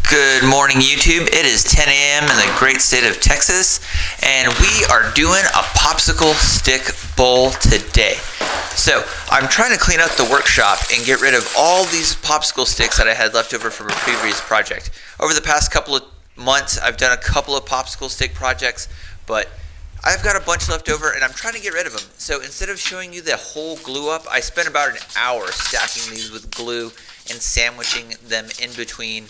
Good morning, YouTube. It is 10 a.m. in the great state of Texas, and we are doing a popsicle stick bowl today. So I'm trying to clean up the workshop and get rid of all these popsicle sticks that I had left over from a previous project. Over the past couple of months, I've done a couple of popsicle stick projects, but I've got a bunch left over and I'm trying to get rid of them. So instead of showing you the whole glue up, I spent about an hour stacking these with glue and sandwiching them in between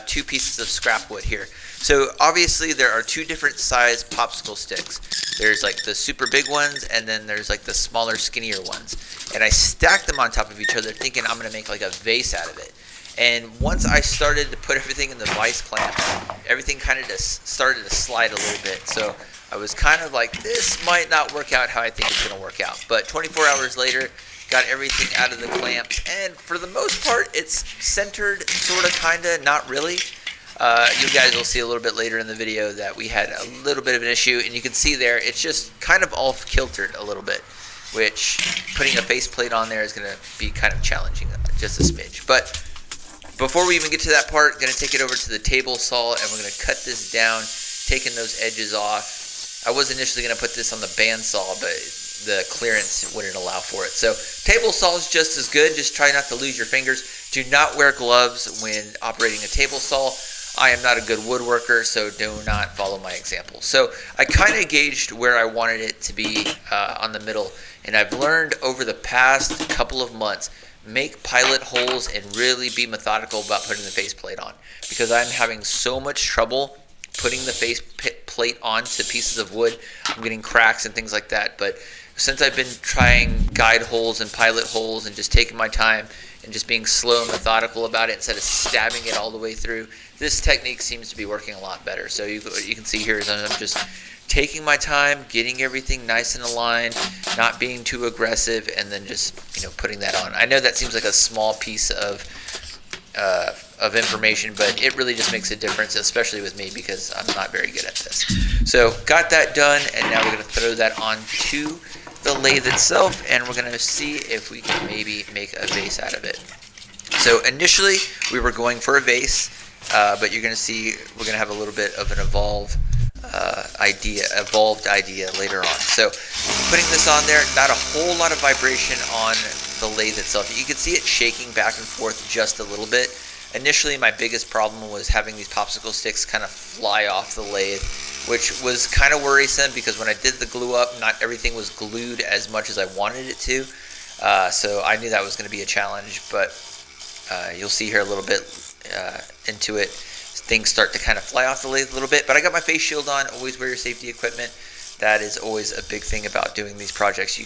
two pieces of scrap wood here. So obviously there are two different size popsicle sticks. There's like the super big ones and then there's like the smaller, skinnier ones. And I stacked them on top of each other thinking I'm going to make like a vase out of it. And once I started to put everything in the vice clamps, everything kind of just started to slide a little bit. So I was kind of like, this might not work out how I think it's going to work out. But 24 hours later, got everything out of the clamps, and for the most part, it's centered, sort of, kind of, not really. You guys will see a little bit later in the video that we had a little bit of an issue, and you can see there, it's just kind of off-kiltered a little bit, which putting a faceplate on there is going to be kind of challenging, just a smidge. But before we even get to that part, going to take it over to the table saw, and we're going to cut this down, taking those edges off. I was initially going to put this on the bandsaw, but the clearance wouldn't allow for it. So table saw is just as good. Just try not to lose your fingers. Do not wear gloves when operating a table saw. I am not a good woodworker, so do not follow my example. So I kind of gauged where I wanted it to be on the middle, and I've learned over the past couple of months, make pilot holes and really be methodical about putting the faceplate on, because I'm having so much trouble putting the face plate onto pieces of wood. I'm getting cracks and things like that. But since I've been trying guide holes and pilot holes and just taking my time and just being slow and methodical about it instead of stabbing it all the way through, this technique seems to be working a lot better. So you can see here is I'm just taking my time, getting everything nice and aligned, not being too aggressive, and then just putting that on. I know that seems like a small piece of information, but it really just makes a difference, especially with me, because I'm not very good at this. So got that done, and now we're going to throw that onto the lathe itself, and we're going to see if we can maybe make a vase out of it. So initially we were going for a vase, but you're going to see we're going to have a little bit of an evolved idea later on. So putting this on there, not a whole lot of vibration on the lathe itself. You can see it shaking back and forth just a little bit. Initially, my biggest problem was having these popsicle sticks kind of fly off the lathe, which was kind of worrisome because when I did the glue up, not everything was glued as much as I wanted it to. So I knew that was going to be a challenge, but you'll see here a little bit into it, things start to kind of fly off the lathe a little bit. But I got my face shield on. Always wear your safety equipment. That is always a big thing about doing these projects.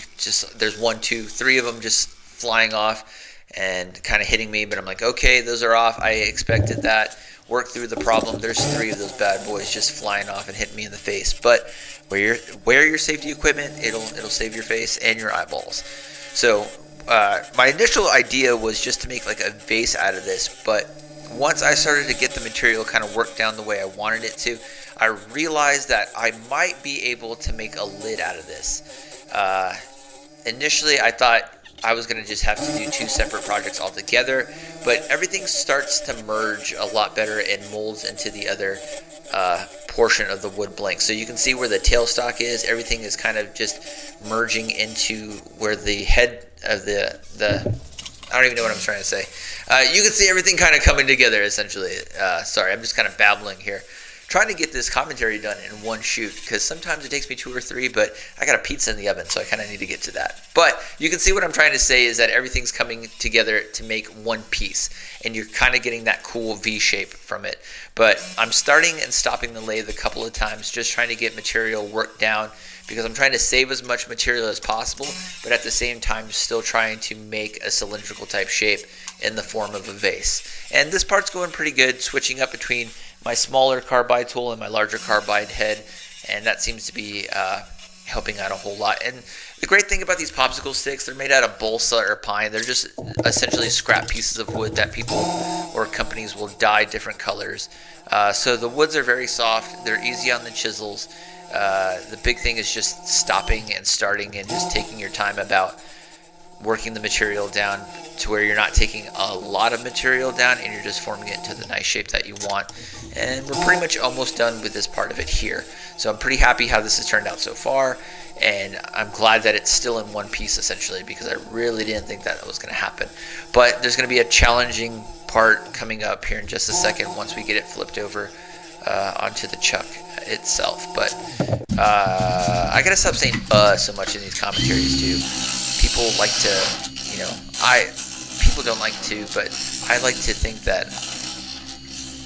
There's 1, 2, 3 of them just flying off and kind of hitting me, but I'm like, okay, those are off. I expected that. Work through the problem. There's 3 of those bad boys just flying off and hitting me in the face. But wear your safety equipment. It'll save your face and your eyeballs. So my initial idea was just to make like a vase out of this, but once I started to get the material kind of worked down the way I wanted it to, I realized that I might be able to make a lid out of this. Initially, I thought I was going to just have to do 2 separate projects altogether, but everything starts to merge a lot better and molds into the other portion of the wood blank. So you can see where the tailstock is. Everything is kind of just merging into where the head of the I don't even know what I'm trying to say. You can see everything kind of coming together, essentially. Sorry, I'm just kind of babbling here. Trying to get this commentary done in one shoot, because sometimes it takes me 2 or 3, but I got a pizza in the oven, so I kind of need to get to that. But you can see what I'm trying to say is that everything's coming together to make one piece, and you're kind of getting that cool V shape from it. But I'm starting and stopping the lathe a couple of times, just trying to get material worked down, because I'm trying to save as much material as possible, but at the same time still trying to make a cylindrical type shape in the form of a vase. And this part's going pretty good, switching up between my smaller carbide tool and my larger carbide head, and that seems to be helping out a whole lot. And the great thing about these popsicle sticks, they're made out of balsa or pine. They're just essentially scrap pieces of wood that people or companies will dye different colors. So the woods are very soft, they're easy on the chisels. The big thing is just stopping and starting and just taking your time about working the material down to where you're not taking a lot of material down and you're just forming it into the nice shape that you want. And we're pretty much almost done with this part of it here. So I'm pretty happy how this has turned out so far, and I'm glad that it's still in one piece essentially, because I really didn't think that was going to happen. But there's going to be a challenging part coming up here in just a second once we get it flipped over onto the chuck itself. But I gotta stop saying so much in these commentaries too. People like to, you know, people don't like to, but I like to think that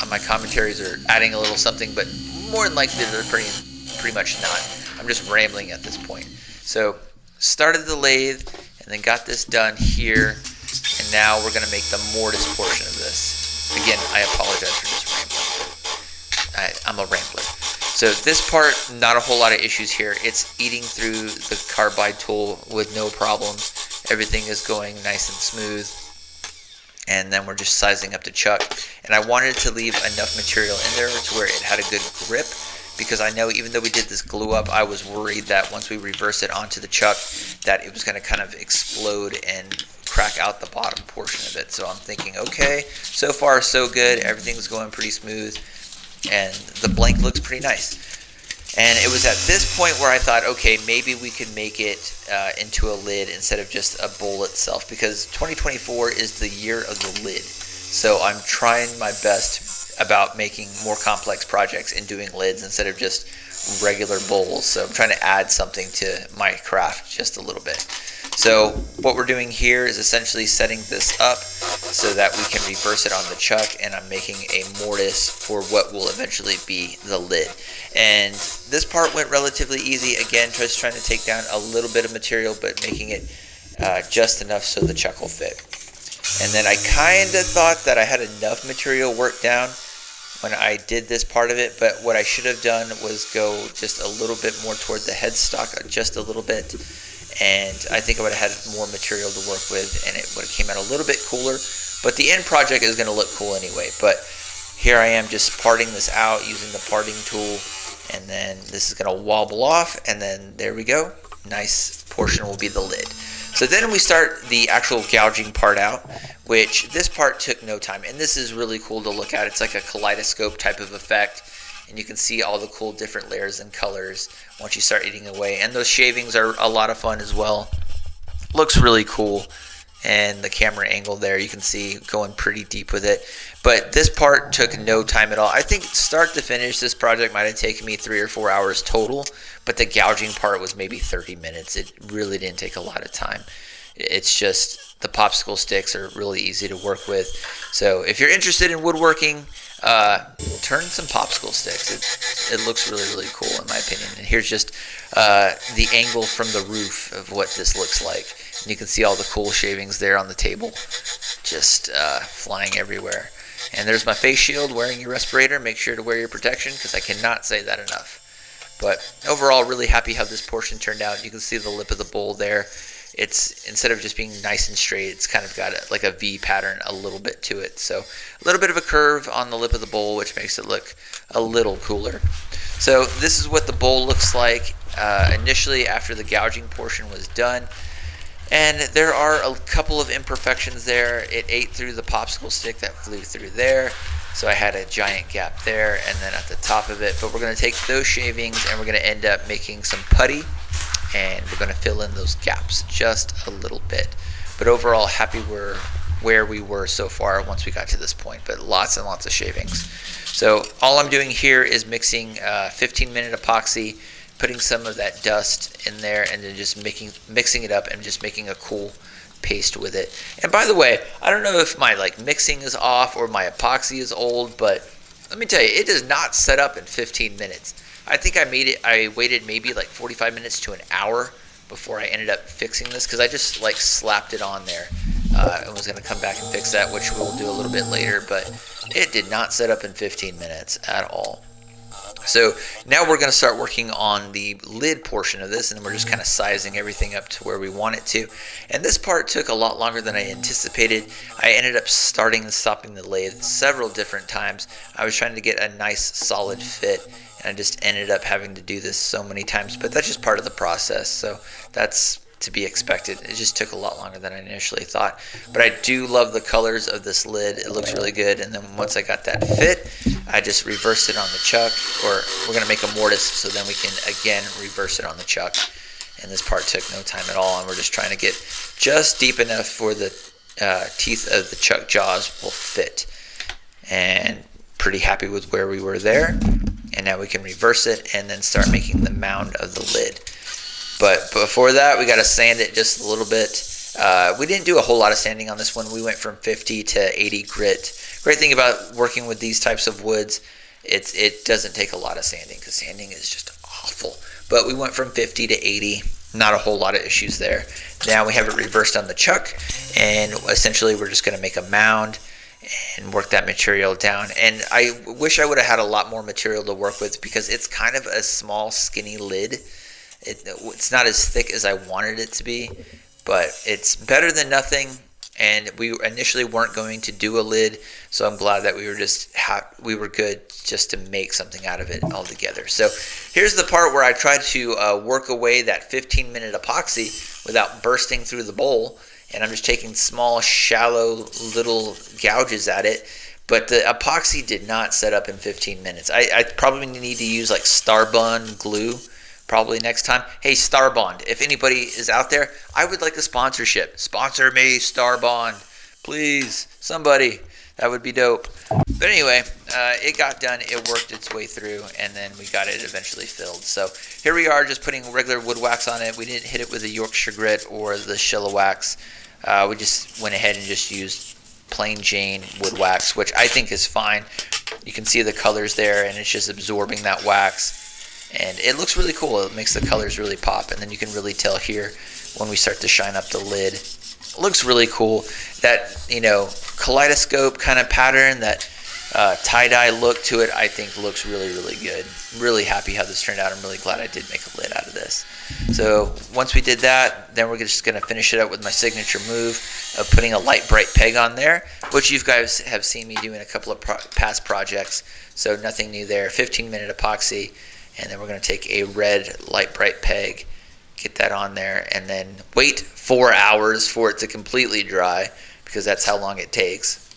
my commentaries are adding a little something, but more than likely they're pretty much not. I'm just rambling at this point. So started the lathe and then got this done here, and now we're gonna make the mortise portion of this. Again, I apologize for just rambling. I'm a rambler. So this part, not a whole lot of issues here. It's eating through the carbide tool with no problems. Everything is going nice and smooth. And then we're just sizing up the chuck. And I wanted to leave enough material in there to where it had a good grip, because I know even though we did this glue up, I was worried that once we reverse it onto the chuck that it was going to kind of explode and crack out the bottom portion of it. So I'm thinking, okay, so far so good. Everything's going pretty smooth, and the blank looks pretty nice. And it was at this point where I thought, okay, maybe we could make it into a lid instead of just a bowl itself, because 2024 is the year of the lid. So I'm trying my best about making more complex projects and doing lids instead of just regular bowls. So I'm trying to add something to my craft just a little bit. So what we're doing here is essentially setting this up so that we can reverse it on the chuck, and I'm making a mortise for what will eventually be the lid. And this part went relatively easy. Again, just trying to take down a little bit of material, but making it just enough so the chuck will fit. And then I kind of thought that I had enough material worked down when I did this part of it, but what I should have done was go just a little bit more toward the headstock, just a little bit. And I think I would have had more material to work with, and it would have came out a little bit cooler. But the end project is going to look cool anyway. But here I am just parting this out using the parting tool, and then this is going to wobble off, and then there we go. Nice portion will be the lid. So then we start the actual gouging part out, which this part took no time. And this is really cool to look at. It's like a kaleidoscope type of effect. And you can see all the cool different layers and colors once you start eating away. And those shavings are a lot of fun as well. Looks really cool. And the camera angle there, you can see going pretty deep with it. But this part took no time at all. I think start to finish, this project might have taken me 3 or 4 hours total. But the gouging part was maybe 30 minutes. It really didn't take a lot of time. It's just the popsicle sticks are really easy to work with. So if you're interested in woodworking, turn some popsicle sticks. It looks really, really cool in my opinion. And here's just the angle from the roof of what this looks like. And you can see all the cool shavings there on the table, just flying everywhere. And there's my face shield, wearing your respirator. Make sure to wear your protection, because I cannot say that enough. But overall, really happy how this portion turned out. You can see the lip of the bowl there. It's, instead of just being nice and straight, it's kind of got like a V pattern a little bit to it. So a little bit of a curve on the lip of the bowl, which makes it look a little cooler. So this is what the bowl looks like initially after the gouging portion was done. And there are a couple of imperfections there. It ate through the popsicle stick that flew through there. So I had a giant gap there, and then at the top of it. But we're going to take those shavings and we're going to end up making some putty. And we're going to fill in those gaps just a little bit. But overall, happy where we were so far once we got to this point. But lots and lots of shavings. So all I'm doing here is mixing 15-minute epoxy, putting some of that dust in there, and then just mixing it up and just making a cool paste with it. And by the way, I don't know if my mixing is off or my epoxy is old, but let me tell you, it does not set up in 15 minutes. I think I waited maybe 45 minutes to an hour before I ended up fixing this, because I just slapped it on there and was going to come back and fix that, which we'll do a little bit later, but it did not set up in 15 minutes at all. So now we're going to start working on the lid portion of this, and then we're just kind of sizing everything up to where we want it to. And this part took a lot longer than I anticipated. I ended up starting and stopping the lathe several different times. I was trying to get a nice solid fit, and I just ended up having to do this so many times, but that's just part of the process. So that's to be expected. It just took a lot longer than I initially thought. But I do love the colors of this lid. It looks really good. And then once I got that fit, I just reversed it on the chuck, or we're going to make a mortise so then we can again reverse it on the chuck. And this part took no time at all, and we're just trying to get just deep enough for the teeth of the chuck jaws will fit. And pretty happy with where we were there. And now we can reverse it and then start making the mound of the lid. But before that, we got to sand it just a little bit. We didn't do a whole lot of sanding on this one. We went from 50 to 80 grit. Great thing about working with these types of woods, it doesn't take a lot of sanding, because sanding is just awful. But we went from 50 to 80. Not a whole lot of issues there. Now we have it reversed on the chuck, and essentially we're just going to make a mound and work that material down. And I wish I would have had a lot more material to work with, because it's kind of a small, skinny lid. It's not as thick as I wanted it to be, but it's better than nothing. And we initially weren't going to do a lid, so I'm glad that we were good just to make something out of it altogether. So here's the part where I tried to work away that 15-minute epoxy without bursting through the bowl. And I'm just taking small, shallow little gouges at it. But the epoxy did not set up in 15 minutes. I probably need to use like Starbond glue probably next time. Hey, Starbond, if anybody is out there, I would like a sponsorship. Sponsor me, Starbond. Please, somebody. That would be dope. But anyway, it got done. It worked its way through, and then we got it eventually filled. So here we are, just putting regular wood wax on it. We didn't hit it with a Yorkshire grit or the Shellac wax. We just went ahead and just used plain Jane wood wax, which I think is fine. You can see the colors there, and it's just absorbing that wax. And it looks really cool. It makes the colors really pop. And then you can really tell here when we start to shine up the lid. It looks really cool. That, kaleidoscope kind of pattern, that tie-dye look to it, I think looks really, really good. Really happy how this turned out. I'm really glad I did make a lid out of this. So once we did that, then we're just going to finish it up with my signature move of putting a light bright peg on there, which you guys have seen me do in a couple of past projects. So nothing new there. 15-minute epoxy, and then we're going to take a red light bright peg, get that on there, and then wait 4 hours for it to completely dry, because that's how long it takes.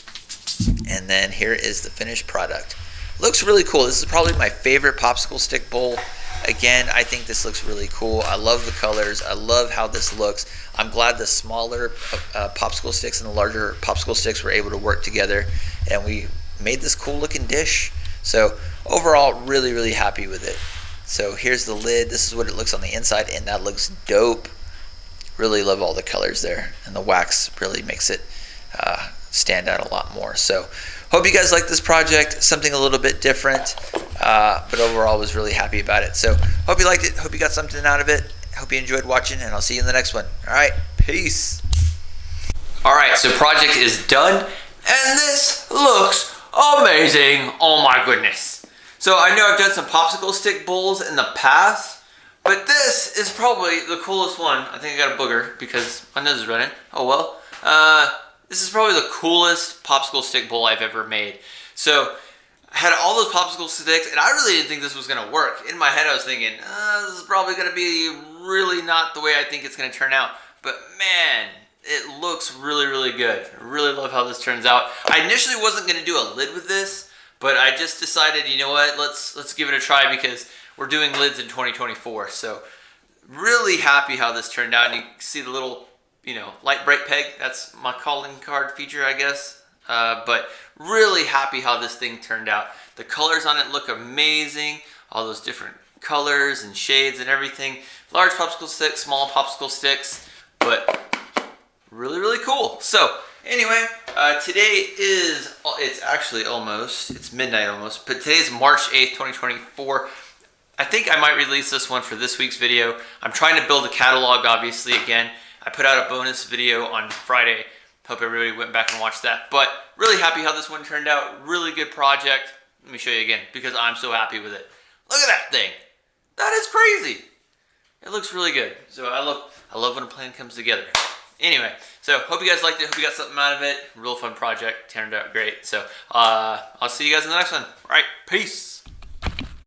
And then here is the finished product. Looks really cool. This is probably my favorite popsicle stick bowl. Again, I think this looks really cool. I love the colors. I love how this looks. I'm glad the smaller popsicle sticks and the larger popsicle sticks were able to work together, and we made this cool looking dish. So overall, really, really happy with it. So here's the lid. This is what it looks on the inside, and that looks dope. Really love all the colors there, and the wax really makes it stand out a lot more. So hope you guys like this project, something a little bit different, but overall was really happy about it. So hope you liked it, hope you got something out of it, hope you enjoyed watching, and I'll see you in the next one. All right, peace. All right, so project is done, and this looks amazing. Oh my goodness. So I know I've done some popsicle stick bowls in the past, but this is probably the coolest one. I think I got a booger because my nose is running. Oh well. This is probably the coolest popsicle stick bowl I've ever made. So I had all those popsicle sticks, and I really didn't think this was going to work. In my head I was thinking, this is probably going to be really not the way I think it's going to turn out. But man, it looks really, really good. I really love how this turns out. I initially wasn't going to do a lid with this, but I just decided, you know what, let's give it a try, because we're doing lids in 2024. So really happy how this turned out. And you can see the little, light bright peg. That's my calling card feature, I guess. But really happy how this thing turned out. The colors on it look amazing. All those different colors and shades and everything. Large popsicle sticks, small popsicle sticks, but really, really cool. So anyway, today is, it's midnight almost, but today's March 8th, 2024. I think I might release this one for this week's video. I'm trying to build a catalog, obviously, again. I put out a bonus video on Friday. Hope everybody went back and watched that. But really happy how this one turned out. Really good project. Let me show you again, because I'm so happy with it. Look at that thing. That is crazy. It looks really good. So I love when a plan comes together. Anyway, so hope you guys liked it. Hope you got something out of it. Real fun project. Turned out great. So I'll see you guys in the next one. All right, peace.